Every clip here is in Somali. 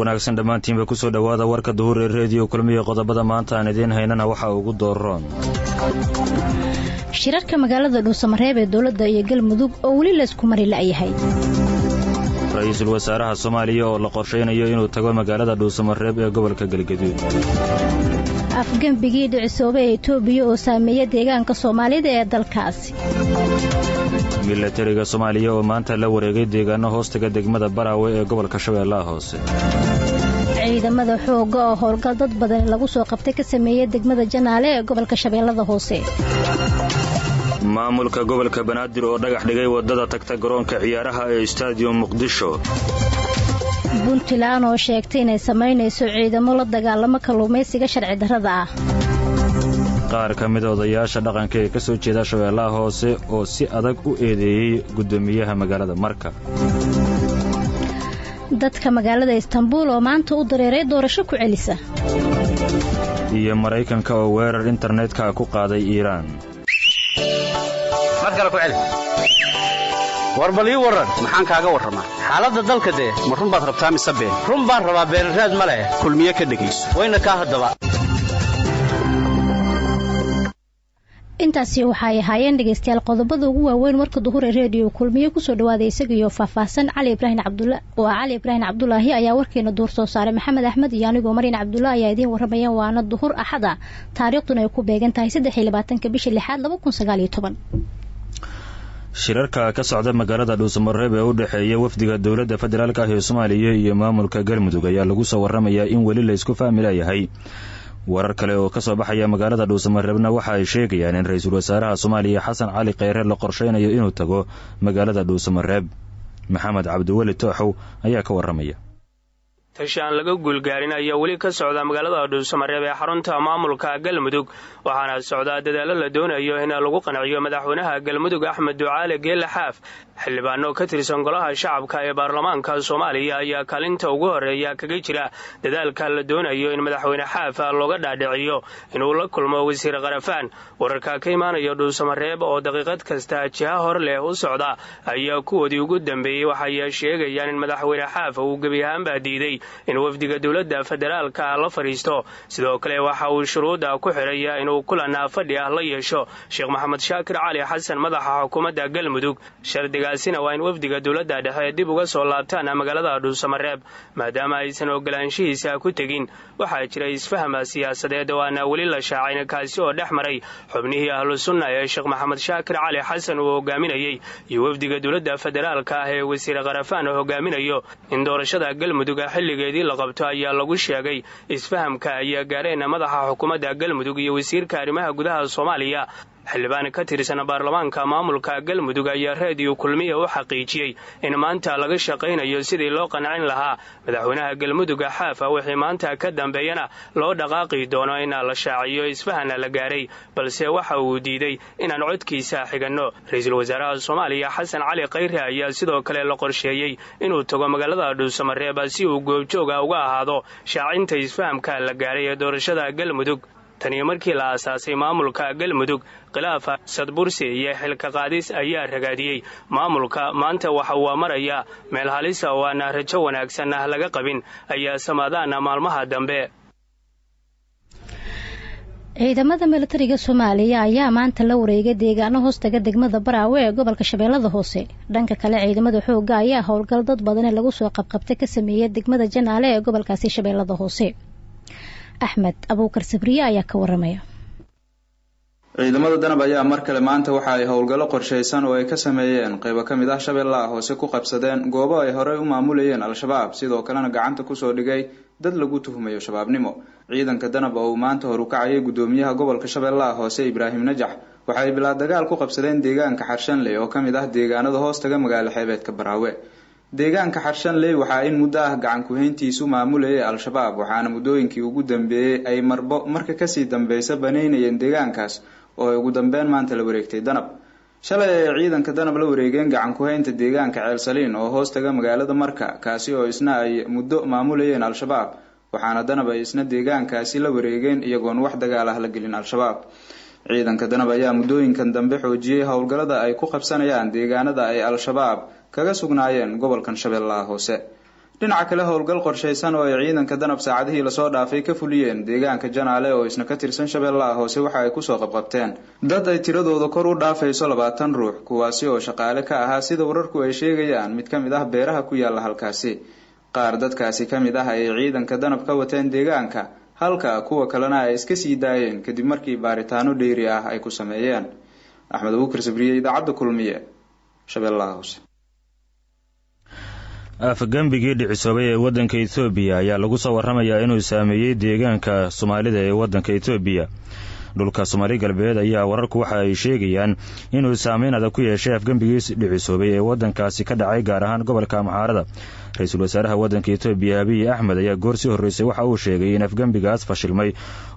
wanaagsan dhammaantiinba ku soo dhowaada warka duhur ee reediyo kulmiye qodobada maanta aan idiin haynana waxa ugu dooroon shirarka magaalada dhuusamareeb ee dowladda iyo galmudug oo weli la isku mari la'yahay ra'iisul wasaaraha Soomaaliya oo la qorsheynayo inuu tago magaalada dhuusamareeb ee gobolka Galgaduud afgambigii dhicisoobay ee Itoobiya oo saameeyay deegaanka Soomaalida ee dalkaasi militariga Soomaaliya oo maanta la wareegay deegaano hoostaga degmada Baraawe ee gobolka Shabeellaha Hoose ciidamada xoogga oo howlgal dad badan lagu soo qabtay ka sameeyay degmada Janaale ee gobolka Shabeellaha Hoose maamulka gobolka Banaadir oo dhagax dhigay wadada tagta garoonka ciyaaraha ee Stadium Muqdisho Puntland oo sheegtay inay sameynayso ciidamo la dagaalamo kalluumaysiga sharci darrada ah qaar ka mid ah odayaasha dhaqanka ee ka soo jeeda Shabeellaha Hoose oo si adag u eedeeyay gudoomiyaha magaalada Marka dadka magaalada Istanbul oo maanta u dareeray doorasho ku celisa iyo Mareykanka oo weerar internetka ku qaaday Iiraan markale ku celi warbali waran maxaan kaaga waramaa xaaladda dalka ma run baad rabtaa mise been run baan rabaa beerraad ma leh kulmiye ka dhageyso wayna ka hadaba intaasi waxay ahaayeen dhageystayaal qodobada ugu waaweyn warka duhur ee reediyo kulmiye ku soo dhawaada isaga faahfaahsan Cali Ibrahim Cabdullaahi ayaa warkeena duur soo saaray Maxamed Axmed iyo anigu Mariin Cabdullaahi ayaa idin waramayaan waana duhur axada taariikhduna ay ku beegan tahay 23 bisha 6 2019 shirarka ka socda magaalada dhuusamareeb ee u dhaxeeya wafdiga dawladda federaalka ah ee Soomaaliya iyo maamulka Galmudug ayaa lagu soo waramayaa in wali la isku fahmi layahay warar kale oo ka soo baxaya magaalada dhuusamareebna waxa ay sheegayaan in ra'iisul wasaaraha Soomaaliya Xasan Cali Kheyre la qorsheynayo inuu tago magaalada dhuusamareeb Maxamed Cabdiwali Tooxow ayaa ka waramaya tashaan laga guulgaarin ayaa weli ka socda magaalada dhuusamareeb ee xarunta maamulka Galmudug waxaana socda dadaalo la doonayo in lagu qanciyo madaxweynaha Galmudug Axmed Ducaale Geelle Xaaf xildhibaano ka tirsan golaha shacabka ee baarlamaanka Soomaaliya ayaa kaalinta ugu horeeya kaga jira dadaalka la doonayo in madaxweyne Xaaf looga dhaadhiciyo inuu la kulmo wasiir Qarafaan wararka ka imaanaya dhuusamareeb oo daqiiqad kasta jiha hor leh u socda ayaa kuwoodii ugu dambeeyay waxay sheegayaan in madaxweyne Xaaf uu gabi ahaanba diiday in wafdiga dawladda federaalka la fariisto sidoo kale waxa uu shuruuda ku xiraya inuu kulan fadhi ah la yeesho Sheekh Maxamed Shaakir Cali Xasan madaxa xukuumadda Galmudug shardigaasina waa in wafdiga dawladda dhexe dib uga soo laabtaan magaalada dhuusamareeb maadaama aysan ogolaanshihiisa ku tagin waxa jira isfaham siyaasadeed oo aan wali la shaacin kaasi oo dhexmaray xubnihii ahlu sunna ee Sheekh Maxamed Shaakir Cali Xasan uu hogaaminayay iyo wafdiga dawladda federaalka ah ee wasiir Qarafaan oo hogaaminayo in doorashada Galmudug xilligeedii la qabto ayaa lagu sheegay isfahamka ayaa gaareen madaxa xukuumadda Galmudug iyo wasiirka arrimaha gudaha Soomaaliya xildhibaan ka tirsan baarlamaanka maamulka Galmudug ayaa raadiyo kulmiye u xaqiijiyay in maanta laga shaqeynayo sidii loo qancin lahaa madaxweynaha Galmudug Xaaf wixii maanta ka dambeeyana loo dhaqaaqi doono in la shaaciyo isfahan la gaaray balse waxa uu diiday inaan codkiisa xigano ra'iisul wasaaraha Soomaaliya Xasan Cali Kheyre ayaa sidoo kale la qorsheeyay inuu tago magaalada dhuusamareeb si uu goobjoog uga ahaado shaacinta isfahamka la gaaray ee doorashada Galmudug tani markii la aasaasay maamulka Galmudug khilaaf sadbursi iyo xilka qaadis ayaa ragaadiyay maamulka maanta waxa uu maraya meel halis oo aan rajo wanaagsan laga qabin ayaa samaadana maalmaha dambe ciidamada militariga Soomaaliya ayaa maanta la wareegay deegaano hoostaga degmada Baraawe ee gobolka Shabeellaha Hoose dhanka kale ciidamada xoogga ayaa howlgal dad badan lagu soo qabqabtay ka sameeyay degmada Janaale ee gobolkaasi Shabeellaha Hoose Axmed Abuukar Sabriye ayaa ka waramaya ciidamada danab ayaa mar kale maanta waxa ay howlgallo qorsheysan oo ay ka sameeyeen qaybo ka mid ah Shabeellaha Hoose ku qabsadeen goobo ay hore u maamulayeen al-shabaab sidoo kalena gacanta ku soo dhigay dad lagu tuhmayo shabaabnimo ciidanka danab oo maanta hor u kacay gudoomiyaha gobolka Shabeellaha Hoose Ibraahim Najax waxay bilaa dagaal ku qabsadeen deegaanka Xarshanley oo ka mid ah deegaanada hoostaga magaalada xeebeedka Baraawe deegaanka Xarshanley waxa in muddo ah gacan ku hayntiisu maamulayay al-shabaab waxaana muddooyinkii ugu dambeeyay ay marka ka sii dambeysay baneynayeen deegaankaas oo ugu dambeyn maanta la wareegtay danab shalay ciidanka danab la wareegeen gacan ku haynta deegaanka Ceel Saliin oo hoostaga magaalada Marka kaasi oo isna ay muddo maamulayeen al-shabaab waxaana danab ay isna deegaankaasi la wareegeen iyagoon wax dagaal ah la gelin al-shabaab ciidanka danab ayaa muddooyinkan dambe xoojiyay howlgallada ay ku qabsanayaan deegaanada ay al-shabaab kaga sugnaayeen gobolkan Shabeellaha Hoose dhinaca kale howlgal qorshaysan oo ay ciidanka danab saacadihii lasoo dhaafay ka fuliyeen deegaanka Janaale oo isna ka tirsan Shabeellaha Hoose waxa ay kusoo qabqabteen dad ay tiradooda kor u dhaafayso 20 ruux kuwaasi oo shaqaale ka ahaa sida wararku ay sheegayaan mid ka mid ah beeraha ku yaala halkaasi qaar dadkaasi ka mid ah ay ciidanka danab ka wateen deegaanka halka kuwa kalena ay iska sii daayeen kadib markii baaritaano dheeri ah ay ku sameeyeen Axmed Abuukar Sabriye idaacadda Kulmiye Shabeellaha Hoose afgambigii dhicisoobay ee waddanka Itoobiya ayaa lagu soo warramayaa inuu saameeyay deegaanka Soomaalida ee waddanka Itoobiya dhulka Soomaali galbeed ayaa wararku waxa ay sheegayaan inuu saameyn adag ku yeeshay afgambigii dhicisoobay ee waddankaasi ka dhacay gaar ahaan gobolka Amxaarada Ra'iisul Wasaaraha waddanka Itoobiya Abiy Ahmed ayaa goorsi horeysay waxa uu sheegay in afgambigaas fashilmay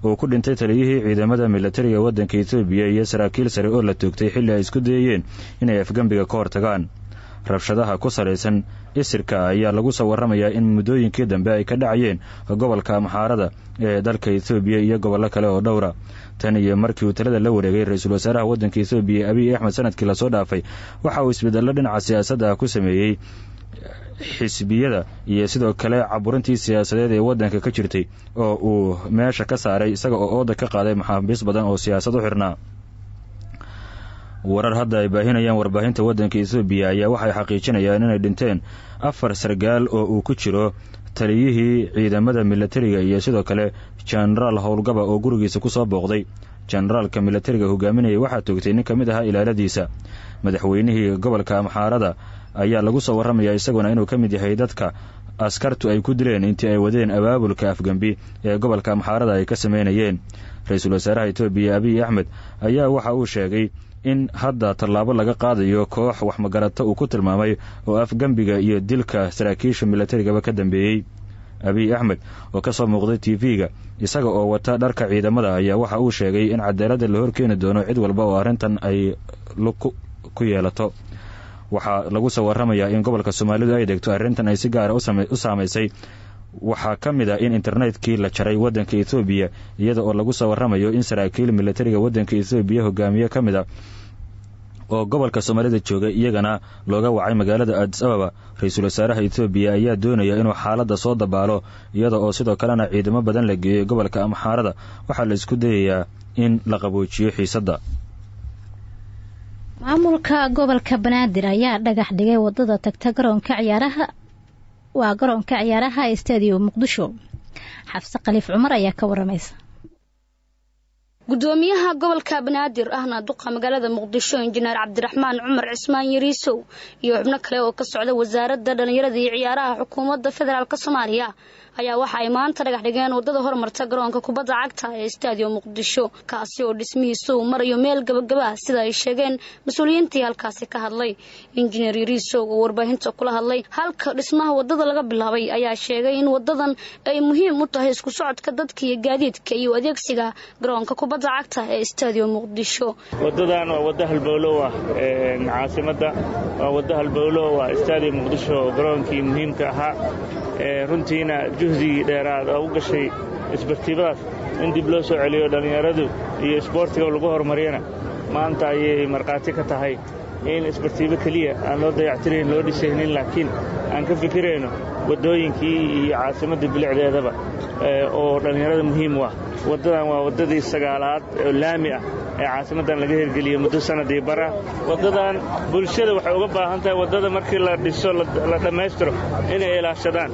oo ku dhintay taliyihii ciidamada militariga waddanka Itoobiya iyo saraakiil sare oo la toogtay xilli ay isku dayeen inay afgambiga ka hortagaan rabshadaha ku salaysan isirka ayaa lagu soo warramayaa in muddooyinkii dambe ay ka dhacayeen gobolka Amxaarada ee dalka Itoobiya iyo gobollo kale oo dhowra tan iyo markii uu talada la wareegay Ra'iisul Wasaaraha waddanka Itoobiya Abiy Ahmed sanadkii la soo dhaafay waxa uu isbedello dhinaca siyaasadda ku sameeyay xisbiyada iyo sidoo kale caburintii siyaasadeed ee waddanka ka jirtay oo uu meesha ka saaray isaga oo ooda ka qaaday maxaabiis badan oo siyaasad u xirnaa warar hadda ay baahinayaan warbaahinta waddanka Itoobiya ayaa waxay xaqiijinayaan inay dhinteen 4 sargaal oo uu ku jiro taliyihii ciidamada militariga iyo sidoo kale General Howlgaba oo gurigiisa ku soo booqday generaalka militariga hogaaminayay waxaa toogtay nin ka mid ah ilaaladiisa madaxweynihii gobolka Amxaarada ayaa lagu soo warramayaa isaguna inuu ka mid yahay dadka askartu ay ku dileen intii ay wadeen abaabulka afgambi ee gobolka Amxaarada ay ka sameynayeen Ra'iisul Wasaaraha Itoobiya Abiy Ahmed ayaa waxa uu sheegay in hadda tallaabo laga qaadayo koox wax magarata uu ku tilmaamay oo afgambiga iyo dilka saraakiisha militariga ka dambeeyay Abiy Ahmed oo ka soo muuqday TV-ga isaga oo wata dharka ciidamada ayaa waxa uu sheegay in cadaaladda la horkeeni doono cid walba oo arrintan ay ku yeelato waxa lagu soo warramayaa in gobolka Soomaalidu ay degto arrintan ay si gaar ah u saameysay waxaa ka mid ah in internetkii la jaray waddanka Itoobiya iyada oo lagu soo warramayo in saraakiil militariga waddanka Itoobiya hogaamiye ka mid ah oo gobolka Soomaalida jooga iyagana looga wacay magaalada Addis Ababa Ra'iisul Wasaaraha Itoobiya ayaa doonaya inuu xaaladda soo dabaalo iyada oo sidoo kalena ciidamo badan la geeyay gobolka Amxaarada waxaa la isku dayayaa in la qaboojiyo xiisadda maamulka gobolka Banaadir ayaa dhagax dhigay wadada tagta garoonka ciyaaraha ee Stadium Muqdisho Xafsa Khaliif Cumar ayaa ka waramaysa gudoomiyaha gobolka Banaadir ahna duqa magaalada Muqdisho injineer Cabdiraxmaan Cumar Cismaan Yariisow iyo xubno kale oo ka socda wasaaradda dhalinyarada iyo ciyaaraha xukuumadda federaalka Soomaaliya ayaa waxa ay maanta dhagax dhigeen wadada horumarta garoonka kubadda cagta ee Stadium Muqdisho kaasi oo dhismihiisu marayo meel gabagaba sida ay sheegeen mas'uuliyiintii halkaasi ka hadlay injineer Yariisow oo warbaahinta kula hadlay halka dhismaha wadada laga bilaabay ayaa sheegay in wadadan ay muhiim u tahay isku socodka dadka iyo gaadiidka iyo adeegsiga garoonka kubadda cagta ee Stadium Muqdisho wadadan waa wada halbowlo ah caasimada waa wada halbowlo waa Stadium Muqdisho garoonkii muhiimka ahaa runtiina juhdi dheeraad oo u gashay isbartiibadaas in dib loo soo celiyo dhalinyaradu iyo isboortiga lagu horumariyana maanta ayay marqaati ka tahay in isbartiibo kaliya aan loo dayactirayn loo dhisaynin laakiin aan ka fikirayno wadooyinkii iyo caasimadda bilicdeedaba oo dhalinyarada muhiim u ah wadadan waa wadadii 9aad oo laami ah ee caasimadan laga hirgeliyay muddo sanadii bara wadadan bulshada waxay uga baahan tahay wadada markii la dhiso la dhameystiro inay ilaashadaan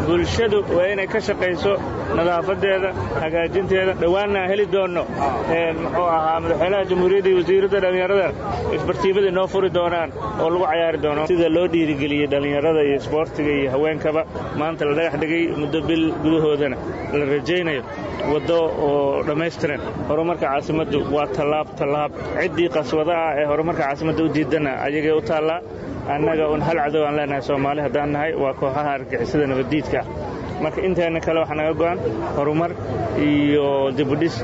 bulshadu waa inay ka shaqeyso nadaafadeeda hagaajinteeda dhawaanna heli doono muxuu ahaa madaxweynaha jamhuuriyadda iyo wasiirada dhalinyarada isbartiibada noo furi doonaan oo lagu ciyaari doono sida loo dhiirigeliyay dhalinyarada iyo isboortiga iyo haweenkaba maanta la dhagax dhigay muddo bil gudahoodana la rajaynayo wado oo dhameystiran horumarka caasimaddu waa tallaab ciddii qaswada ah ee horumarka caasimadda u diidana ayagay u taallaa annaga un hal cadow aan leenahay Soomaali haddaan nahay waa kooxaha argagixisada nabaddiidka marka inteena kale waxaa naga go'an horumar iyo dibudhis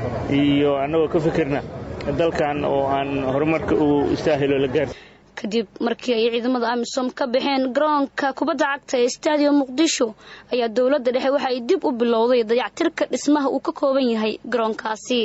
iyo annagoo ka fikirna dalkan oo aan horumarka uu istaahilo la gaarsiin kadib markii ay ciidamada AMISOM ka baxeen garoonka kubadda cagta ee Stadium Muqdisho ayaa dawladda dhexe waxa ay dib u bilowday dayactirka dhismaha uu ka kooban yahay garoonkaasi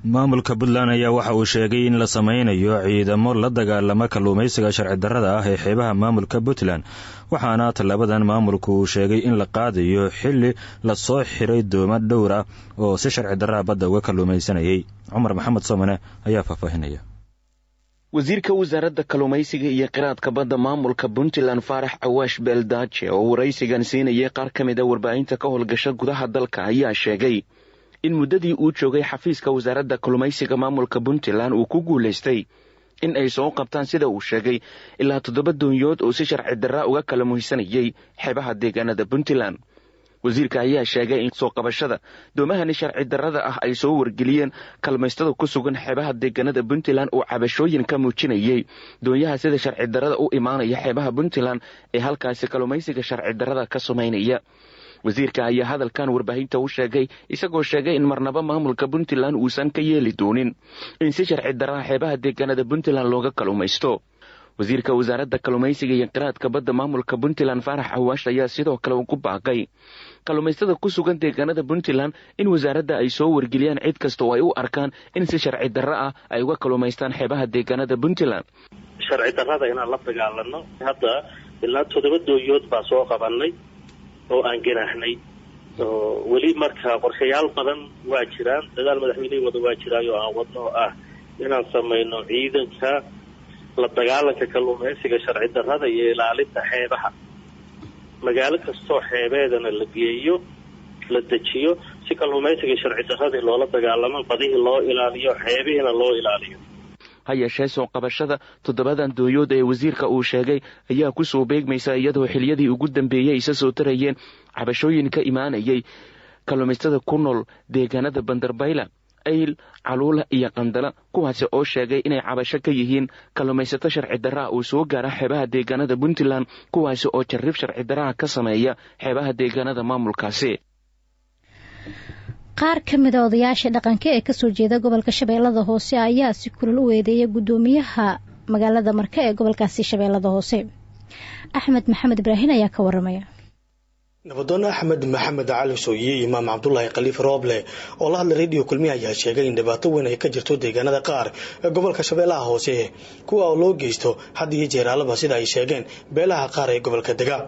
maamulka puntland ayaa waxa uu sheegay in la sameynayo ciidamo la dagaalama kalluumaysiga sharci darrada ah ee xeebaha maamulka puntland waxaana tallaabadan maamulku uu sheegay in la qaadayo xilli lasoo xiray doomo dhowr ah oo si sharci darraha badda uga kalluumaysanayay. cumar maxamed soomane ayaa faahfaahinaya. wasiirka wasaaradda kalluumaysiga iyo qiraadka badda maamulka puntland faarax awaash beeldaaje oo waraysigan siinayay qaar ka mid a warbaahinta ka howlgasha gudaha dalka ayaa sheegay in muddadii uu joogay xafiiska wasaaradda kalluumaysiga maamulka puntland uu ku guulaystay in ay soo qabtaan sida uu sheegay ilaa 7 doonyood oo si sharci darra uga kala muhisanayay xeebaha deegaanada puntland. wasiirka ayaa sheegay in soo qabashada doomahani sharci darrada ah ay soo wargeliyeen kalluumaystada ku sugan xeebaha deegaanada puntland oo cabashooyin ka muujinayay doonyaha sida sharci darrada u imaanaya xeebaha puntland ee halkaasi kalluumaysiga sharci darrada ka samaynaya. wasiirka ayaa hadalkan warbaahinta u sheegay isagoo sheegay in marnaba maamulka puntland uusan ka yeeli doonin in si sharci darraha xeebaha deegaanada puntland looga kalluumaysto. wasiirka wasaaradda kalluumaysiga iyo qiraadka badda maamulka puntland faarax awaash ayaa sidoo kale ugu baaqay kalluumaystada ku sugan deegaanada puntland in wasaaradda ay soo wargeliyaan cid kasta oo ay u arkaan in si sharci darro ah ay uga kalluumaystaan xeebaha deegaanada puntland. sharci darrada inaan la dagaalano hadda ilaa 7 doonyood baa soo qabanay oo aan ganaaxnay oo weli marka qorshayaal badan waa jiraan dadaal madaxweynaha wada waa jiraayo aan wadno ah inaan samayno ciidanka la dagaalanka kalluumaysiga sharci darrada iyo ilaalinta xeebaha magaalo kastoo xeebeedana la geeyo la dejiyo si kalluumaysiga sharci darradii loola dagaalamo badihii loo ilaaliyo xeebihiina loo ilaaliyo. ha yeeshee soo qabashada 7 doonyood ee wasiirka uu sheegay ayaa ku soo beegmaysa iyadoo xiliyadii ugu dambeeyay isa soo tarayeen cabashooyin ka imaanayay kalluumaystada ku nool deegaanada bandarbayla ayl caluula iyo qandala kuwaasi oo sheegay inay cabasho ka yihiin kalluumaysato sharci darra oo soo gaara xeebaha deegaanada puntland kuwaasi oo jarrib sharci darra ka sameeya xeebaha deegaanada maamulkaasi. qaar ka mid a odayaasha dhaqanka ee kasoo jeeda gobolka shabeellada hoose ayaa si kulul u eedeeyay gudoomiyaha magaalada marka ee gobolkaasi shabeellada hoose. axmed maxamed ibraahin ayaa ka waramaya. nabadoon axmed maxamed cali sooye imaam cabdulaahi khaliif rooble oo la hadlay radio kulmiye ayaa sheegay in dhibaato weyn ay ka jirto deegaanada qaar ee gobolka shabeellaha hoose kuwa oo loo geysto had iyo jeer alaba sida ay sheegeen beelaha qaar ee gobolka dega.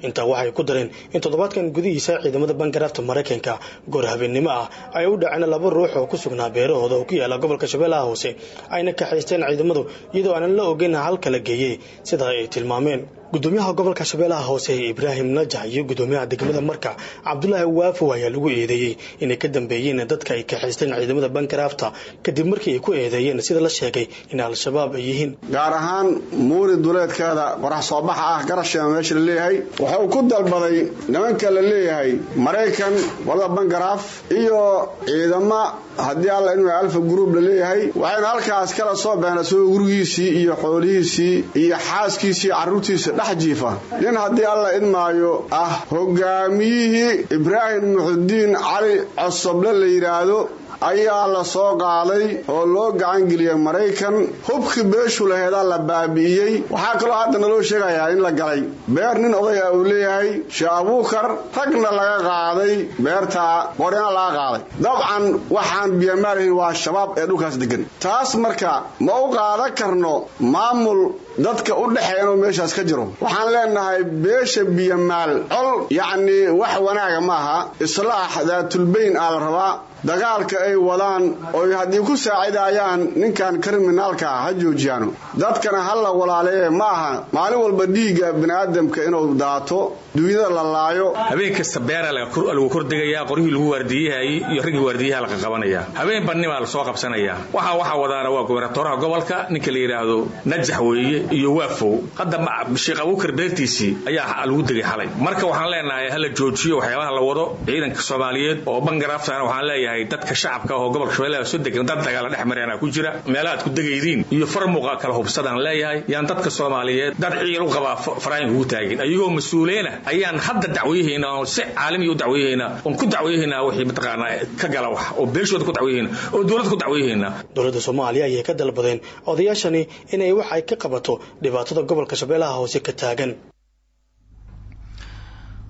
intaa waxay ku dareen in toddobaadkan gudihiisa ciidamada bangarafta Mareykanka goor habeenimo ah ay u dhaceen 2 ruux oo ku sugnaa beerahooda oo ku yaala gobolka shabeellaha hoose ayna ka xeysteen ciidamadu iyadoo aan la ogeyn halka la geeyay sida ay tilmaameen. gudoomiyaha gobolka shabeellaha hoose Ibrahim Najax iyo gudoomiyaha degmada marka Cabdullaahi Waafo ayaa lagu eedeeyay inay ka dambeeyeen dadka ay ka xeysteen ciidamada bangarafta kadib markii ay ku eedeeyeen sida la sheegay in al-shabaab ay yihiin gaar ahaan muuri duleedkeeda qorax soo baxa ah garasha meesha la leeyahay waxa uu ku dalbaday nimanka la leeyahay Mareykan wada bangaraf iyo ciidama haddii alla inuu alfa group la leeyahay waxayna halkaas kala soo beenay soo gurigiisii iyo xoolihiisii iyo xaaskiisii carruurtiisa dhaxjiifa nin haddii alla idmaayo ah hogaamiyihii Ibrahim Muxudiin Cali Cosoble la yiraahdo ayaa la soo qaaday oo loo gacan geliyay Mareykan hubkii beeshu laheeda la baabi'iyay. waxaa kaloo hadda naloo sheegayaa in la galay beer nin odaya uu leeyahay Shaabuukar ragna laga qaaday beerta qorina laga qaaday. dabcan waxaan biyamaarihin waa shabaab ee dhulkaas degan. taas marka ma u qaadan karno maamul dadka u dhaxeeyay meeshaas ka jiro. waxaan leenahay beesha biyamaal col yacni wax wanaaga maaha islaax daatul bayn al rabaa dagaalka ay wadaan oo haddii ku saacidayaan ninkan kriminaalka ha joojiyaan dadkana hal la walaaleeyo ma aha maalin walba dhiiga bini'aadamka inuu daato dunyada la laayo. habeen kasta beera lagu kordhigaya qorihii lagu waardiyahay iyo ragii waardiyaha la qabanaya habeen banniba la soo qabsanaya waxa wadaana waa gobernatoraha gobolka ninka la yiraahdo Najax weeye iyo Waafow hadda Sheekh Abuukar beertiisii ayaa lagu degay xalay. marka waxaan leenahay hal joojiyo waxyaabaha la wado ciidanka Soomaaliyeed oo bangarafta waxaan leeyahay dadka shacabka oo gobolka Shabeellaha soo degan dad dagaal dhex marayna ku jira meelaha ku degaydiin iyo farmuuqa kala hubsadaan leeyahay yaan dadka Soomaaliyeed dad ciil u qaba farayn ugu taagin ayagoo mas'uuleena ayaan hadda dacwiyayna oo si caalami u dacwiyayna oo ku dacwiyayna wixii mataqaana ka gala wax oo beeshooda ku dacwiyayna oo dawladda ku dacwiyayna. dawladda Soomaaliya ayaa ka dalbadeen odayaashani inay wax ay ka qabato dhibaatada gobolka Shabeellaha hoose ka taagan.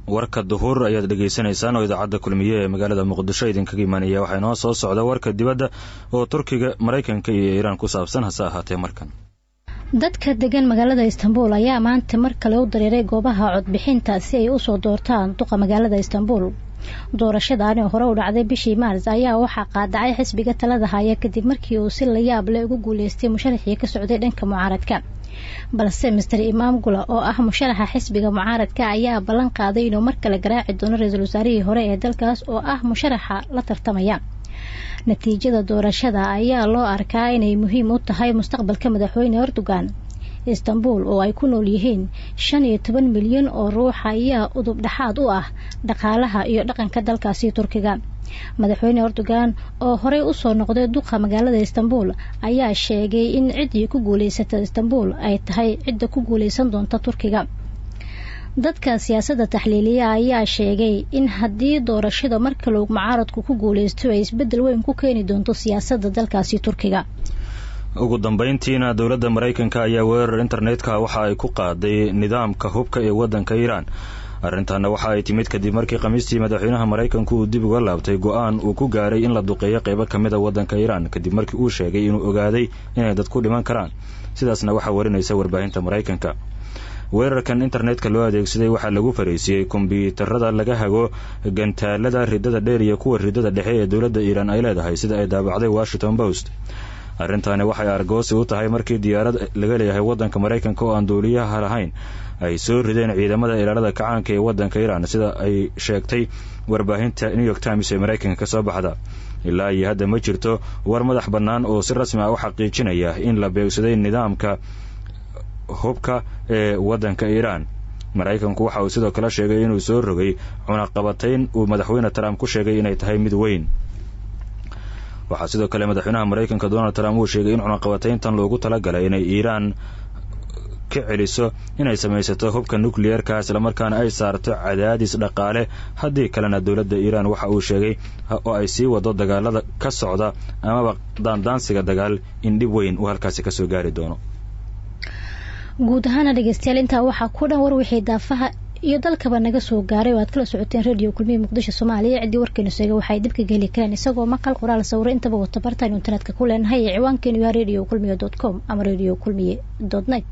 warka duhur ayaad dhegaysanaysaan oo idaacadda kulmiye ee magaalada muqdisho idinkaga imaanaya waxaa inoo soo socda warka dibadda oo Turkiga, Mareykanka iyo Iiraan ku saabsan. hase ahaatee markan dadka degan magaalada Istanbul ayaa maanta mar kale u dareeray goobaha codbixinta si ay u soo doortaan duqa magaalada Istanbul. doorashadaani hore u dhacday bishii Maars ayaa waxaa qaadacay xisbiga talada haya kadib markii uu si la yaab leh ugu guuleystay musharaxii ka socday dhanka mucaaradka. balse Mr. Imamoglu oo ah musharaxa xisbiga mucaaradka ayaa ballan qaaday inuu mar kale garaaci doono ra'iisul wasaarihii hore ee dalkaas oo ah musharaxa la tartamaya. natiijada doorashada ayaa loo arkaa inay muhiim u tahay mustaqbalka madaxweyne Erdogan. Istanbul oo ay ku nool yihiin 15 milyan oo ruux ayaa udub dhaxaad u ah dhaqaalaha iyo dhaqanka dalkaasi Turkiga. madaxweyne Erdogan oo horey u soo noqday duqa magaalada Istanbul ayaa sheegay in cidii ku guuleysatay Istanbul ay tahay cidda ku guuleysan doonta Turkiga. dadka siyaasadda taxliiliya ayaa sheegay in haddii doorashada marka loo mucaaradku ku guuleysto ay isbedel weyn ku keeni doonto siyaasadda dalkaasi Turkiga. ugu dambeyntiina dowladda Mareykanka ayaa weerar internetka waxa ay ku qaaday nidaamka hubka ee waddanka Iiraan. arrintan waxa ay timid kadib markii Khamiistii madaxweynaha Mareykanku uu dib uga laabtay go'aan uu ku gaaray in la duqeeyo qaybo kamid ah waddanka Iiraan kadib markii uu sheegay inuu ogaaday inay dadku dhiman karaan. sidaasna waxa warinaysa warbaahinta Mareykanka. weerarkan internetka loo adeegsaday waxa lagu fariisiyay kombiyuutarada laga hago gantaalada ridada dheer iyo kuwa ridada dhexe ee dowladda Iiraan ay leedahay sida ay daabacday Washington Post. arrintaani waxay argoosi u tahay markii diyaarad laga leeyahay waddanka Mareykanka oo aan duuliyaha lahayn ay soo rideen ciidamada ilaalada kacaanka ee waddanka Iiraan sida ay sheegtay warbaahinta New York Times ee Mareykanka ka soo baxda. ilaa iyo hadda ma jirto war madax bannaan oo si rasmi ah u xaqiijinaya in la beegsaday nidaamka hubka ee waddanka Iiraan. Mareykanku waxa uu sidoo kale sheegay inuu soo rogay cunaqabatayn uu madaxweyne Trump ku sheegay inay tahay mid weyn. waxaa sidoo kale madaxweynaha Mareykanka Donald Trump uu sheegay in cunaqabatayntan loogu talagalay inay Iiraan ka celiso inay samaysato hubka nuclear-ka isla markaana ay saarto cadaadis dhaqaale haddii kalena dowladda Iiraan waxa uu sheegay oo ay sii wado dagaalada ka socda amaba daandaansiga dagaal in dhib weyn uu halkaasi ka soo gaari doono. guud ahaan dhageystayaal intaa waxaa ku dhan war wixii daafaha iyo dalkaba naga soo gaaray oo aad kala socoteen radio kulmiye muqdisho Soomaaliya cidii warkeenu sheegay waxay dib ka geli karaan isagoo maqal qoraal sawir intaba wata bartaan internetka ku leenahay ciwaankeenu waa radiokulmiye.com ama radiokulmiye.net.